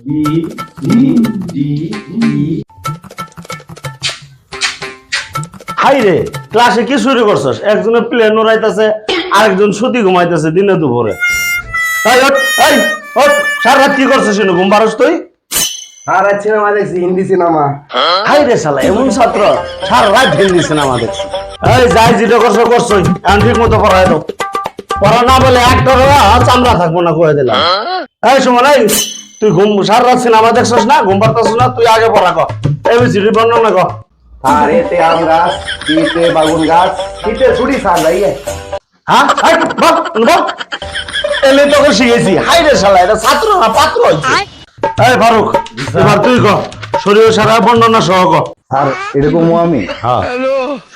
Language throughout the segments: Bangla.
B C D E. Hi রে, ক্লাসে কি শুরু করছস? একজনে প্লেন উড়াইতেছে, আরেকজন সুতি ঘুমাইতেছে দিনে দুপুরে। এই ওঠ, এই ওঠ, সারা রাত কি করছিস? ঘুম পারস তুই? আর সিনেমা দেখছি, হিন্দি সিনেমা। হাই রে শালা, এমন ছাত্র সারা রাত হিন্দি সিনেমা দেখছি। এই যাই যেটা করছো করছোই, এখন ঠিক মতো পড়াই দাও। পড়া না বলে একটা চামড়া থাকবো না কয়ে দিলাম। এই সময় এই তুই সারা রাত সিনেমা দেখছস না, ঘুম পারতেছিস না, তুই আগে পড়া কর। এবিসিডি বর্ণনা কর। আর এতে আম গাছ, শীতে বাগুন গাছ, শীতে ছুরি সার যাইয়ে। হ্যাঁ বল বল, এলে তোকে শিখেছি। হাই রে শালা, এটা ছাত্র না পাত্র হয়েছে। এই ফারুক, এবার তুই কর, শরীর সারা বর্ণনা সহ কর। আর এরকম আমি হ্যাঁ,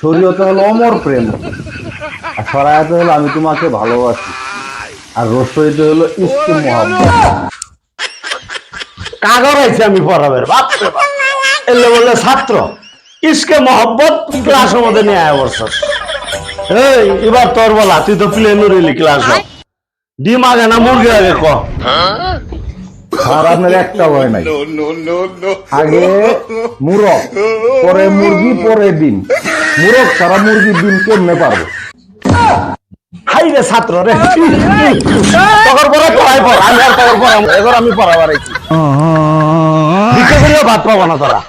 শরীয়তে হলো অমর প্রেম, আর সরায়াতে হলো আমি তোমাকে ভালোবাসি, আর রসইতে হলো ইস্কে মোহাম্মদ। কাগর আইছে আমি পড়াবের বাপ রে বাপ। এলে বললে ছাত্র ইসকে মহব্বত ক্লাসের মধ্যে নিয়ে আয় বলছস। এই এবার তোর বলা, তুই তো প্লেন উড়িলি ক্লাস। ডিম আগে না মুরগি আগে ক। আর আপনার একটা ভয় নাই, আগে মুরগ, পরে মুরগি, পরে ডিম। মুরগ সারা মুরগি ডিম কেমনে পারবো? হাই রে ছাত্র রে, তখন পরে পড়াই পড়, আমি আর তখন পড়াবো। এবার আমি পড়াবার আইছি, ভিক্ষা করিও ভাত পাবো না তোরা।